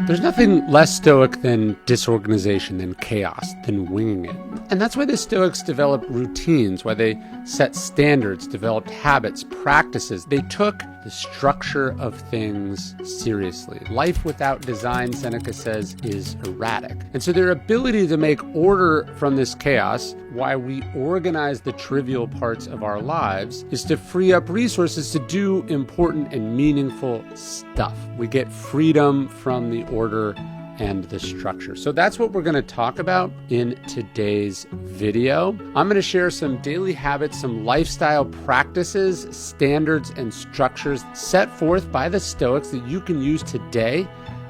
There's nothing less stoic than disorganization, than chaos, than winging it. And that's why the Stoics developed routines, why they set standards, developed habits, practices. They took the structure of things seriously. Life without design, Seneca says, is erratic. And so their ability to make order from this chaos, why we organize the trivial parts of our lives, is to free up resources to do important and meaningful stuff. We get freedom from the order and the structure. So that's what we're going to talk about in today's video. I'm going to share some daily habits, some lifestyle practices, standards, and structures set forth by the Stoics that you can use today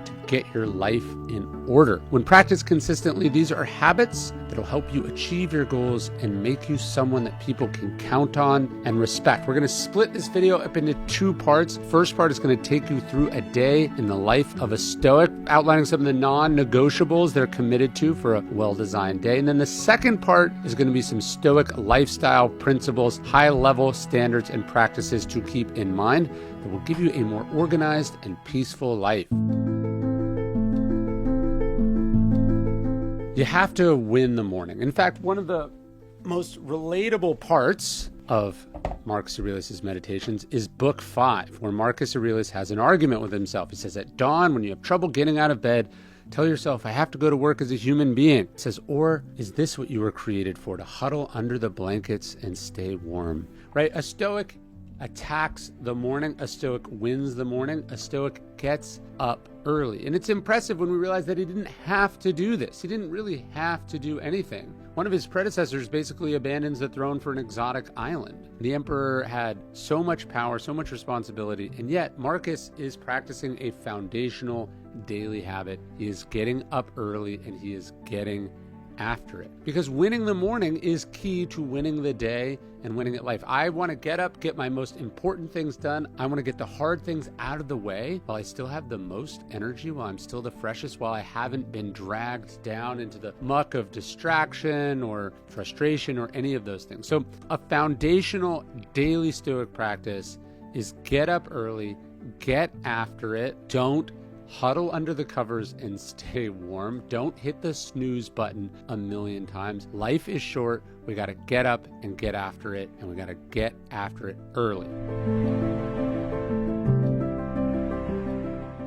to get your life in order. When practiced consistently, these are habits that will help you achieve your goals and make you someone that people can count on and respect. We're going to split this video up into two parts. First part is going to take you through a day in the life of a Stoic, outlining some of the non-negotiables they're committed to for a well-designed day. And then the second part is going to be some Stoic lifestyle principles, high-level standards and practices to keep in mind that will give you a more organized and peaceful life. You have to win the morning. In fact, one of the most relatable parts of Marcus Aurelius' Meditations is Book 5, where Marcus Aurelius has an argument with himself. He says, at dawn, when you have trouble getting out of bed, tell yourself, I have to go to work as a human being. It says, or is this what you were created for, to huddle under the blankets and stay warm? Right? A Stoic attacks the morning. A Stoic wins the morning. A Stoic gets up early. And it's impressive when we realize that he didn't have to do this. He didn't really have to do anything. One of his predecessors basically abandons the throne for an exotic island. The emperor had so much power, so much responsibility, and yet Marcus is practicing a foundational daily habit. He is getting up early and he is getting after it. Because winning the morning is key to winning the day and winning at life. I want to get up, get my most important things done. I want to get the hard things out of the way while I still have the most energy, while I'm still the freshest, while I haven't been dragged down into the muck of distraction or frustration or any of those things. So a foundational daily Stoic practice is get up early, get after it, don't huddle under the covers and stay warm. Don't hit the snooze button a million times. Life is short. We got to get up and get after it, and we got to get after it early.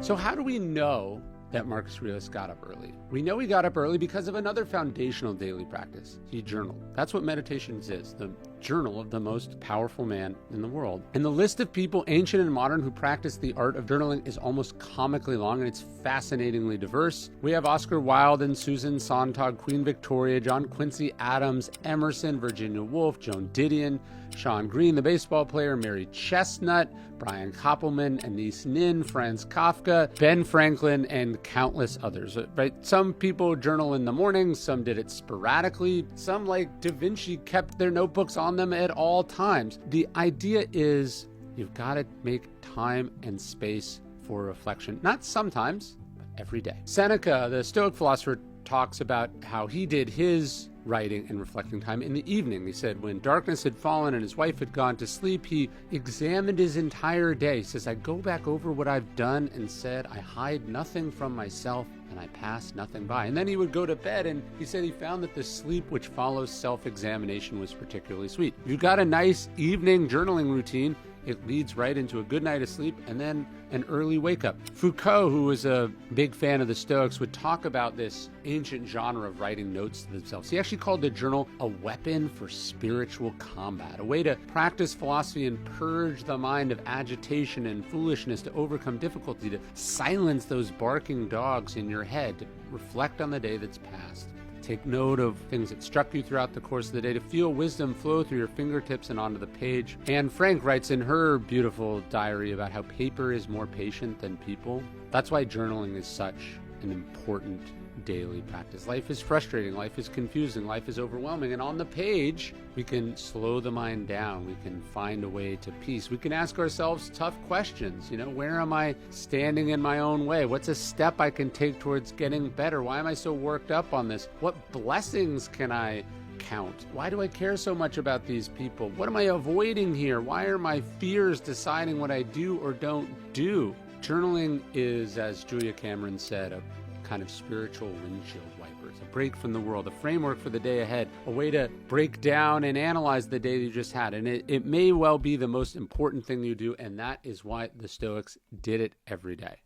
So how do we know that Marcus Aurelius got up early? We know he got up early because of another foundational daily practice. He journaled. That's what meditations is, the journal of the most powerful man in the world. And the list of people, ancient and modern, who practice the art of journaling is almost comically long, and it's fascinatingly diverse. We have Oscar Wilde and Susan Sontag, Queen Victoria, John Quincy Adams, Emerson, Virginia Woolf, Joan Didion, Sean Green, the baseball player, Mary Chestnut, Brian Koppelman, Anais Nin, Franz Kafka, Ben Franklin, and countless others. Right? Some people journal in the morning, some did it sporadically, some, like Da Vinci, kept their notebooks on them at all times. The idea is you've got to make time and space for reflection, not sometimes, but every day. Seneca, the Stoic philosopher, talks about how he did his writing and reflecting time in the evening. He said when darkness had fallen and his wife had gone to sleep, he examined his entire day. He says, I go back over what I've done and said, I hide nothing from myself and I pass nothing by. And then he would go to bed, and he said he found that the sleep which follows self-examination was particularly sweet. If you've got a nice evening journaling routine, it leads right into a good night of sleep and then an early wake up. Foucault, who was a big fan of the Stoics, would talk about this ancient genre of writing notes to themselves. He actually called the journal a weapon for spiritual combat, a way to practice philosophy and purge the mind of agitation and foolishness, to overcome difficulty, to silence those barking dogs in your head, to reflect on the day that's passed. Take note of things that struck you throughout the course of the day, to feel wisdom flow through your fingertips and onto the page. Anne Frank writes in her beautiful diary about how paper is more patient than people. That's why journaling is such an important daily practice. Life is frustrating, life is confusing, life is overwhelming, and on the page we can slow the mind down, we can find a way to peace, we can ask ourselves tough questions. Where am I standing in my own way? What's a step I can take towards getting better? Why am I so worked up on this? What blessings can I count? Why do I care so much about these people? What am I avoiding here? Why are my fears deciding what I do or don't do? Journaling is, as Julia Cameron said, a kind of spiritual windshield wipers, a break from the world, a framework for the day ahead, a way to break down and analyze the day you just had. And it may well be the most important thing you do, and that is why the Stoics did it every day.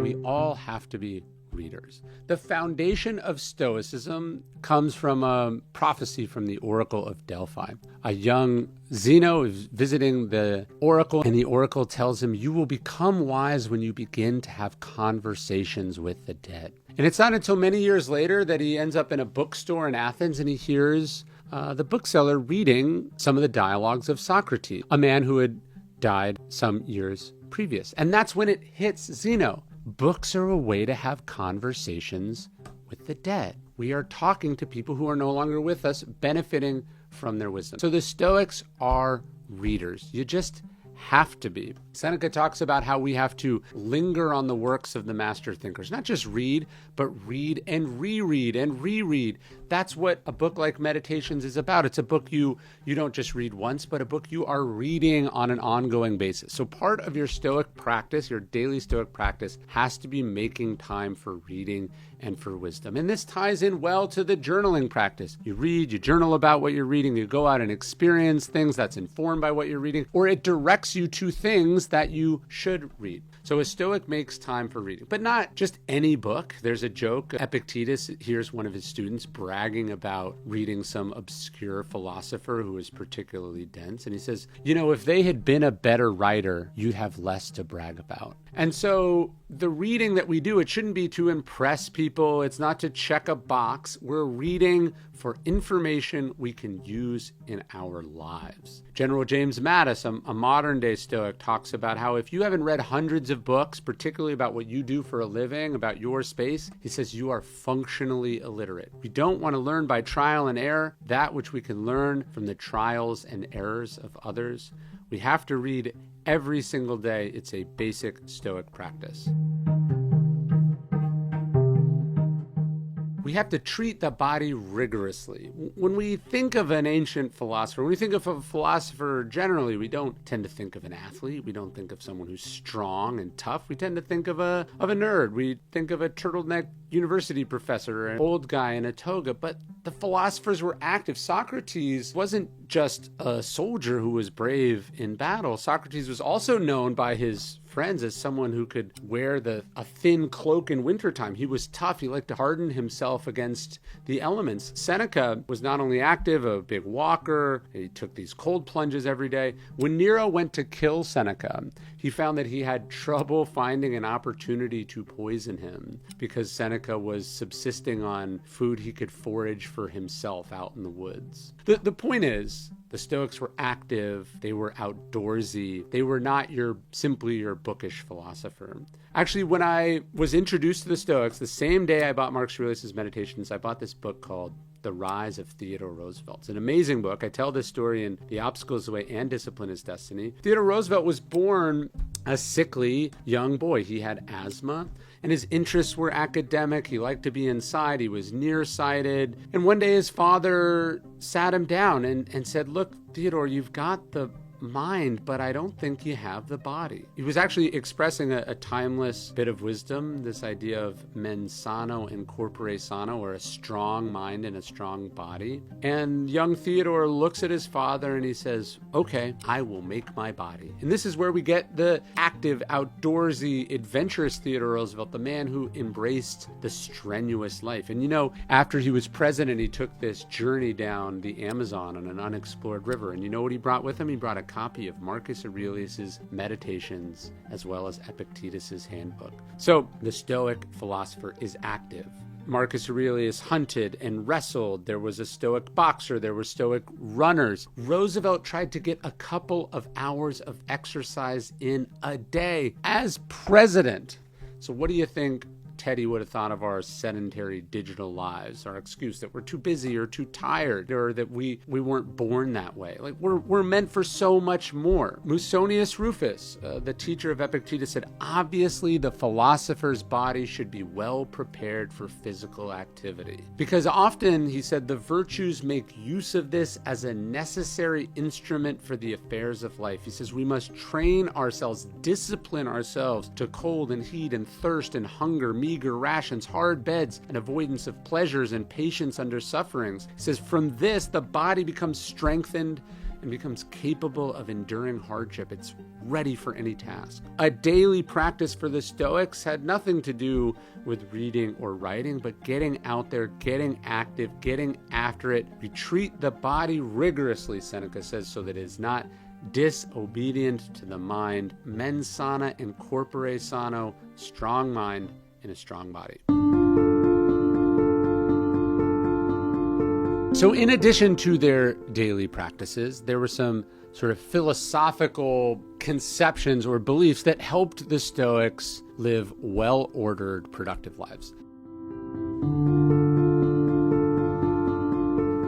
We all have to be readers. The foundation of Stoicism comes from a prophecy from the Oracle of Delphi. A young Zeno is visiting the Oracle, and the Oracle tells him, "You will become wise when you begin to have conversations with the dead." And it's not until many years later that he ends up in a bookstore in Athens and he hears the bookseller reading some of the dialogues of Socrates, a man who had died some years previous. And that's when it hits Zeno. Books are a way to have conversations with the dead. We are talking to people who are no longer with us, benefiting from their wisdom. So the Stoics are readers. You just have to be. Seneca talks about how we have to linger on the works of the master thinkers. Not just read, but read and reread and reread. That's what a book like Meditations is about. It's a book you don't just read once, but a book you are reading on an ongoing basis. So part of your Stoic practice, your daily Stoic practice, has to be making time for reading and for wisdom. And this ties in well to the journaling practice. You read, you journal about what you're reading, you go out and experience things that's informed by what you're reading, or it directs you to things that you should read. So a Stoic makes time for reading, but not just any book. There's a joke. Epictetus hears one of his students bragging about reading some obscure philosopher who is particularly dense. And he says, if they had been a better writer, you'd have less to brag about. And so the reading that we do, it shouldn't be to impress people. It's not to check a box. We're reading for information we can use in our lives. General James Mattis, a modern day Stoic, talks about how if you haven't read hundreds of books, particularly about what you do for a living, about your space, he says you are functionally illiterate. We don't want to learn by trial and error, that which we can learn from the trials and errors of others. We have to read every single day. It's a basic Stoic practice. We have to treat the body rigorously. When we think of an ancient philosopher, when we think of a philosopher generally, we don't tend to think of an athlete. We don't think of someone who's strong and tough. We tend to think of a nerd. We think of a turtleneck university professor, an old guy in a toga. But the philosophers were active. Socrates wasn't just a soldier who was brave in battle. Socrates was also known by his friends as someone who could wear a thin cloak in wintertime. He was tough. He liked to harden himself against the elements. Seneca was not only active, a big walker. He took these cold plunges every day. When Nero went to kill Seneca, he found that he had trouble finding an opportunity to poison him because Seneca was subsisting on food he could forage for himself out in the woods. The point is, the Stoics were active, they were outdoorsy, they were not simply your bookish philosopher. Actually, when I was introduced to the Stoics, the same day I bought Marcus Aurelius' Meditations, I bought this book called The Rise of Theodore Roosevelt. It's an amazing book. I tell this story in The Obstacle is the Way and Discipline is Destiny. Theodore Roosevelt was born a sickly young boy. He had asthma, and his interests were academic. He liked to be inside. He was nearsighted. And one day his father sat him down and said, "Look, Theodore, you've got the mind, but I don't think you have the body." He was actually expressing a timeless bit of wisdom, this idea of mens sano in corpore sano, or a strong mind and a strong body. And young Theodore looks at his father and he says, "Okay, I will make my body." And this is where we get the active, outdoorsy, adventurous Theodore Roosevelt, the man who embraced the strenuous life. And after he was president, he took this journey down the Amazon on an unexplored river. And you know what he brought with him? He brought a copy of Marcus Aurelius' Meditations as well as Epictetus' handbook. So the Stoic philosopher is active. Marcus Aurelius hunted and wrestled. There was a Stoic boxer. There were Stoic runners. Roosevelt tried to get a couple of hours of exercise in a day as president. So what do you think Teddy would have thought of our sedentary digital lives, our excuse that we're too busy or too tired, or that we weren't born that way. Like we're meant for so much more. Musonius Rufus, the teacher of Epictetus, said, obviously the philosopher's body should be well prepared for physical activity. Because often, he said, the virtues make use of this as a necessary instrument for the affairs of life. He says we must train ourselves, discipline ourselves to cold and heat and thirst and hunger, meager rations, hard beds, and avoidance of pleasures and patience under sufferings. He says from this, the body becomes strengthened and becomes capable of enduring hardship. It's ready for any task. A daily practice for the Stoics had nothing to do with reading or writing, but getting out there, getting active, getting after it. We treat the body rigorously, Seneca says, so that it is not disobedient to the mind. Mens sana in corpore sano, strong mind in a strong body. So in addition to their daily practices, there were some sort of philosophical conceptions or beliefs that helped the Stoics live well-ordered, productive lives.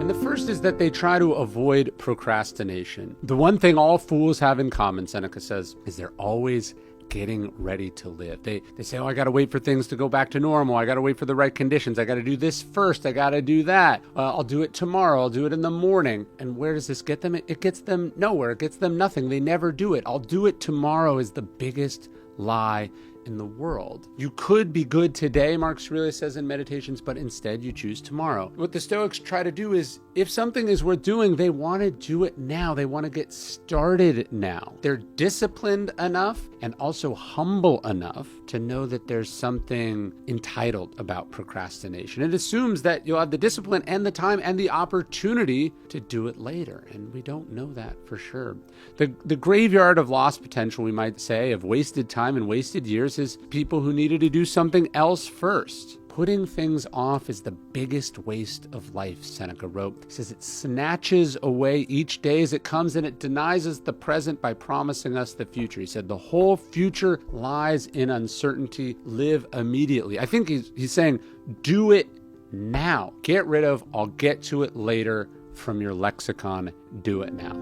And the first is that they try to avoid procrastination. The one thing all fools have in common, Seneca says, is they're always getting ready to live. They say, I got to wait for things to go back to normal. I got to wait for the right conditions. I got to do this first. I got to do that. I'll do it tomorrow. I'll do it in the morning. And where does this get them? It gets them nowhere. It gets them nothing. They never do it. I'll do it tomorrow is the biggest lie in the world. You could be good today, Marcus Aurelius says in Meditations, but instead you choose tomorrow. What the Stoics try to do is, if something is worth doing, they want to do it now. They want to get started now. They're disciplined enough and also humble enough to know that there's something entitled about procrastination. It assumes that you'll have the discipline and the time and the opportunity to do it later, and we don't know that for sure. The graveyard of lost potential, we might say, of wasted time and wasted years is people who needed to do something else first. Putting things off is the biggest waste of life, Seneca wrote. He says it snatches away each day as it comes, and it denies us the present by promising us the future. He said the whole future lies in uncertainty. Live immediately. I think he's saying do it now. Get rid of I'll get to it later from your lexicon. Do it now.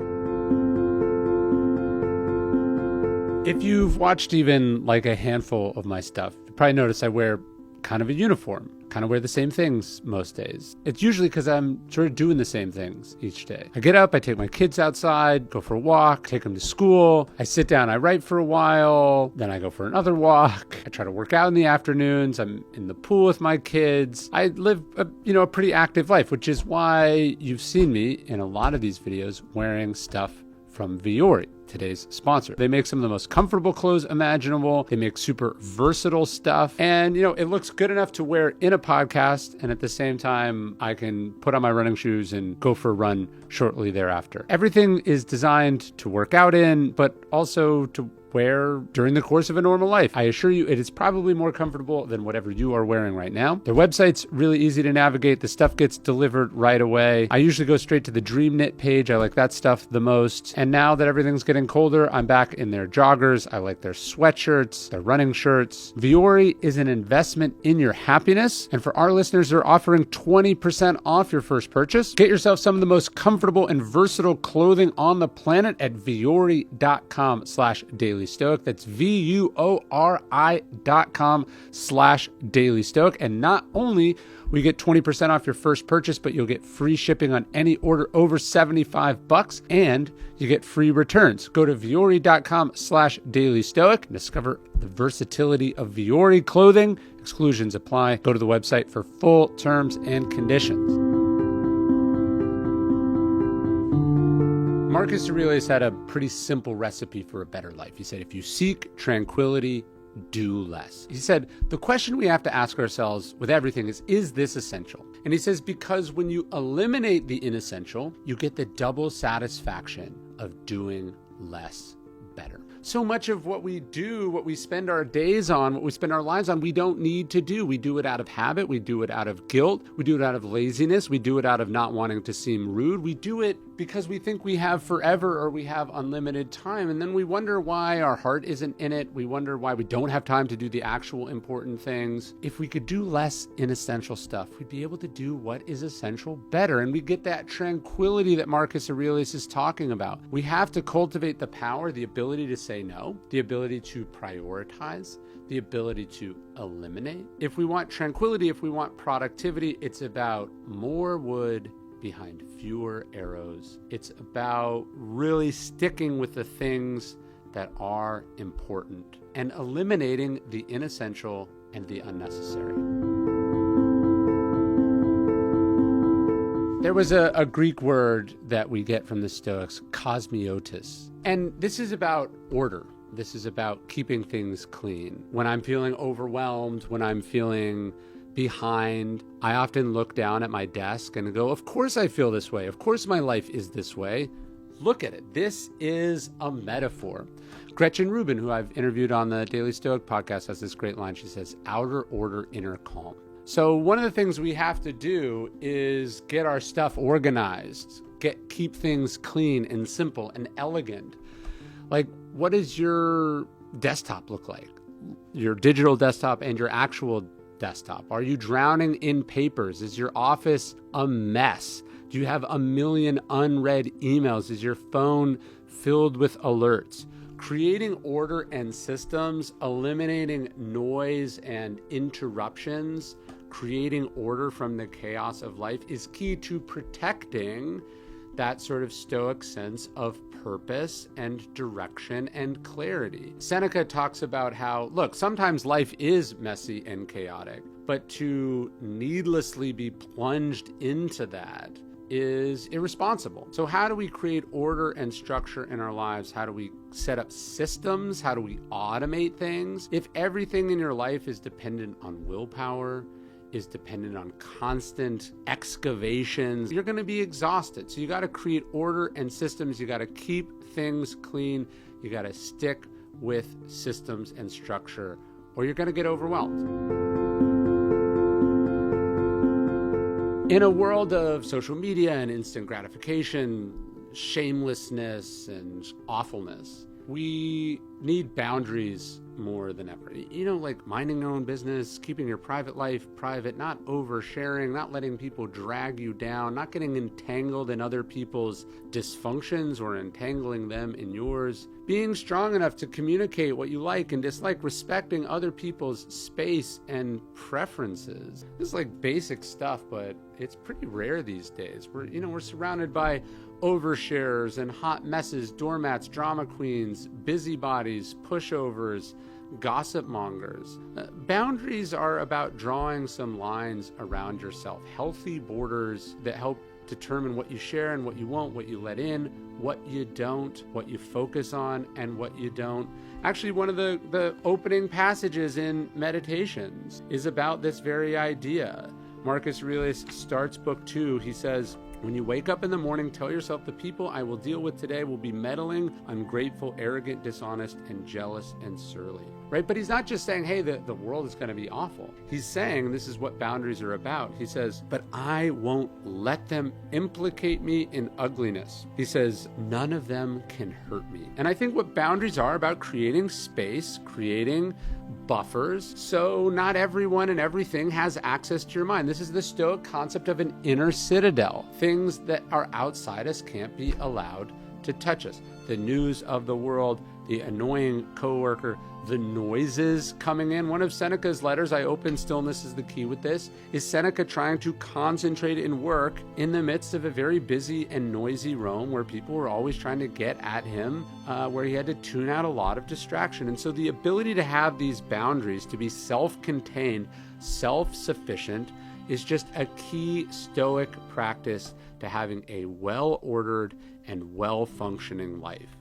If you've watched even like a handful of my stuff, you probably notice I wear kind of a uniform, kind of wear the same things most days. It's usually because I'm sort of doing the same things each day. I get up, I take my kids outside, go for a walk, take them to school. I sit down, I write for a while, then I go for another walk. I try to work out in the afternoons. I'm in the pool with my kids. I live a pretty active life, which is why you've seen me in a lot of these videos wearing stuff from Vuori, today's sponsor. They make some of the most comfortable clothes imaginable. They make super versatile stuff. And, it looks good enough to wear in a podcast. And at the same time, I can put on my running shoes and go for a run shortly thereafter. Everything is designed to work out in, but also to wear during the course of a normal life. I assure you, it is probably more comfortable than whatever you are wearing right now. Their website's really easy to navigate. The stuff gets delivered right away. I usually go straight to the Dream Knit page. I like that stuff the most. And now that everything's getting colder, I'm back in their joggers. I like their sweatshirts, their running shirts. Vuori is an investment in your happiness. And for our listeners, they're offering 20% off your first purchase. Get yourself some of the most comfortable and versatile clothing on the planet at vuori.com/daily stoic. That's VUORI.com/daily stoic. And not only we get 20% off your first purchase, but you'll get free shipping on any order over $75, and you get free returns. Go to vuori.com/daily stoic and discover the versatility of Vuori clothing. Exclusions apply. Go to the website for full terms and conditions. Marcus Aurelius had a pretty simple recipe for a better life. He said, if you seek tranquility, do less. He said, the question we have to ask ourselves with everything is this essential? And he says, because when you eliminate the inessential, you get the double satisfaction of doing less better. So much of what we do, what we spend our days on, what we spend our lives on, we don't need to do. We do it out of habit. We do it out of guilt. We do it out of laziness. We do it out of not wanting to seem rude. We do it because we think we have forever or we have unlimited time. And then we wonder why our heart isn't in it. We wonder why we don't have time to do the actual important things. If we could do less inessential stuff, we'd be able to do what is essential better. And we get that tranquility that Marcus Aurelius is talking about. We have to cultivate the power, the ability to say no, the ability to prioritize, the ability to eliminate. If we want tranquility, if we want productivity, it's about more wood behind fewer arrows. It's about really sticking with the things that are important and eliminating the inessential and the unnecessary. There was a Greek word that we get from the Stoics, kosmiotis. And this is about order. This is about keeping things clean. When I'm feeling overwhelmed, when I'm feeling behind, I often look down at my desk and go, of course I feel this way. Of course my life is this way. Look at it. This is a metaphor. Gretchen Rubin, who I've interviewed on the Daily Stoic podcast, has this great line. She says, outer order, inner calm. So one of the things we have to do is get our stuff organized, keep things clean and simple and elegant. Like, what does your desktop look like? Your digital desktop and your actual desktop? Are you drowning in papers? Is your office a mess? Do you have a million unread emails? Is your phone filled with alerts? Creating order and systems, eliminating noise and interruptions, creating order from the chaos of life is key to protecting that sort of Stoic sense of purpose and direction and clarity. Seneca talks about how, look, sometimes life is messy and chaotic, but to needlessly be plunged into that is irresponsible. So how do we create order and structure in our lives? How do we set up systems? How do we automate things? If everything in your life is dependent on willpower, is dependent on constant excavations, you're going to be exhausted. So you got to create order and systems. You got to keep things clean. You got to stick with systems and structure, or you're going to get overwhelmed. In a world of social media and instant gratification, shamelessness and awfulness, we need boundaries more than ever. You know, like minding your own business, keeping your private life private, not oversharing, not letting people drag you down, not getting entangled in other people's dysfunctions or entangling them in yours. Being strong enough to communicate what you like and dislike, respecting other people's space and preferences. This is like basic stuff, but it's pretty rare these days. We're surrounded by oversharers and hot messes, doormats, drama queens, busybodies, pushovers, gossip mongers. Boundaries are about drawing some lines around yourself, healthy borders that help determine what you share and what you won't, what you let in, what you don't, what you focus on and what you don't. Actually, one of the opening passages in Meditations is about this very idea. Marcus Aurelius starts book 2. He says, when you wake up in the morning, tell yourself the people I will deal with today will be meddling, ungrateful, arrogant, dishonest, and jealous and surly. Right? But he's not just saying, hey, the world is going to be awful. He's saying, this is what boundaries are about. He says, but I won't let them implicate me in ugliness. He says, none of them can hurt me. And I think what boundaries are about creating space, creating buffers, so not everyone and everything has access to your mind. This is the Stoic concept of an inner citadel. Things that are outside us can't be allowed to touch us. The news of the world, the annoying coworker, the noises coming in. One of Seneca's letters, I open stillness is the key with this, is Seneca trying to concentrate in work in the midst of a very busy and noisy Rome where people were always trying to get at him, where he had to tune out a lot of distraction. And so the ability to have these boundaries, to be self-contained, self-sufficient, is just a key Stoic practice to having a well-ordered and well-functioning life.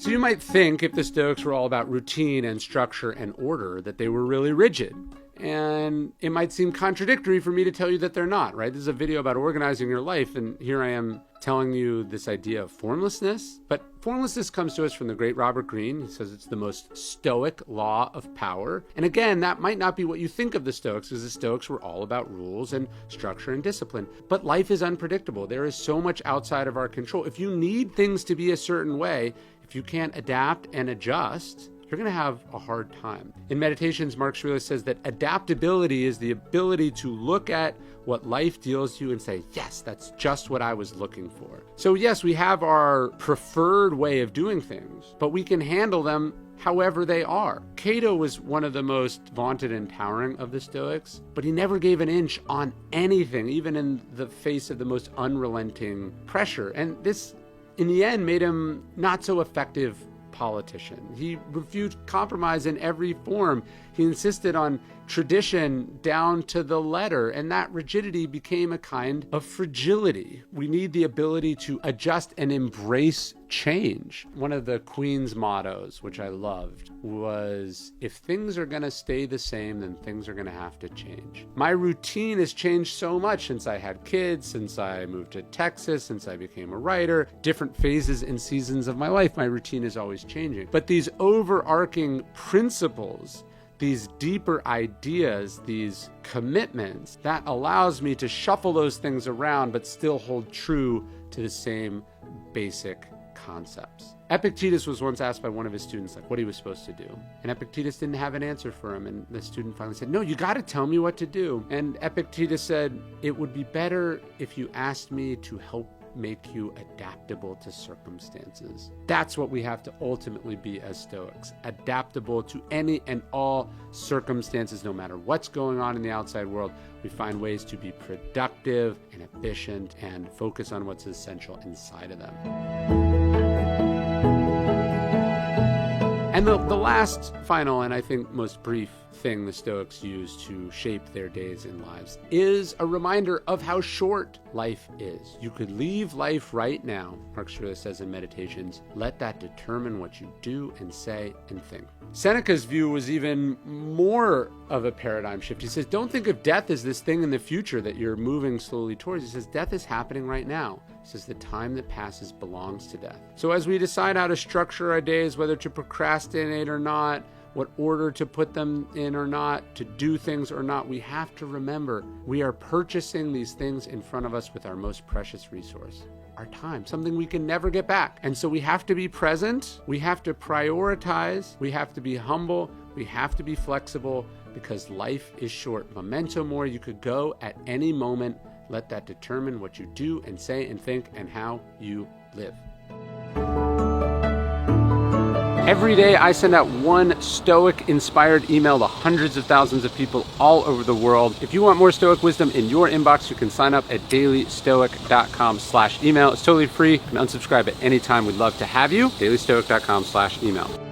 So you might think if the Stoics were all about routine and structure and order, that they were really rigid And it might seem contradictory for me to tell you that they're not, right? This is a video about organizing your life, and here I am telling you this idea of formlessness. But formlessness comes to us from the great Robert Greene. He says it's the most Stoic law of power. And again, that might not be what you think of the Stoics, because the Stoics were all about rules and structure and discipline. But life is unpredictable. There is so much outside of our control. If you need things to be a certain way, if you can't adapt and adjust, you're going to have a hard time. In Meditations, Marcus Aurelius says that adaptability is the ability to look at what life deals you and say, yes, that's just what I was looking for. So yes, we have our preferred way of doing things, but we can handle them however they are. Cato was one of the most vaunted and towering of the Stoics, but he never gave an inch on anything, even in the face of the most unrelenting pressure. And this, in the end, made him not so effective politician. He refused compromise in every form. He insisted on tradition down to the letter, and that rigidity became a kind of fragility. We need the ability to adjust and embrace change. One of the Queen's mottos, which I loved, was, if things are going to stay the same, then things are going to have to change. My routine has changed so much since I had kids, since I moved to Texas, since I became a writer. Different phases and seasons of my life, my routine is always changing. But these overarching principles, these deeper ideas, these commitments, that allows me to shuffle those things around but still hold true to the same basic concepts. Epictetus was once asked by one of his students what he was supposed to do. And Epictetus didn't have an answer for him. And the student finally said, no, you got to tell me what to do. And Epictetus said, it would be better if you asked me to help make you adaptable to circumstances. That's what we have to ultimately be as Stoics, adaptable to any and all circumstances, no matter what's going on in the outside world. We find ways to be productive and efficient and focus on what's essential inside of them. And the last, final, and I think most brief thing the Stoics use to shape their days and lives is a reminder of how short life is. You could leave life right now, Marcus Aurelius says in Meditations, let that determine what you do and say and think. Seneca's view was even more of a paradigm shift. He says, don't think of death as this thing in the future that you're moving slowly towards. He says, death is happening right now. He says, the time that passes belongs to death. So as we decide how to structure our days, whether to procrastinate or not, what order to put them in or not, to do things or not, we have to remember we are purchasing these things in front of us with our most precious resource, our time, something we can never get back. And so we have to be present, we have to prioritize, we have to be humble, we have to be flexible, because life is short. Memento mori, you could go at any moment. Let that determine what you do and say and think and how you live. Every day I send out one Stoic-inspired email to hundreds of thousands of people all over the world. If you want more Stoic wisdom in your inbox, you can sign up at dailystoic.com/email. It's totally free. You can unsubscribe at any time. We'd love to have you. dailystoic.com/email.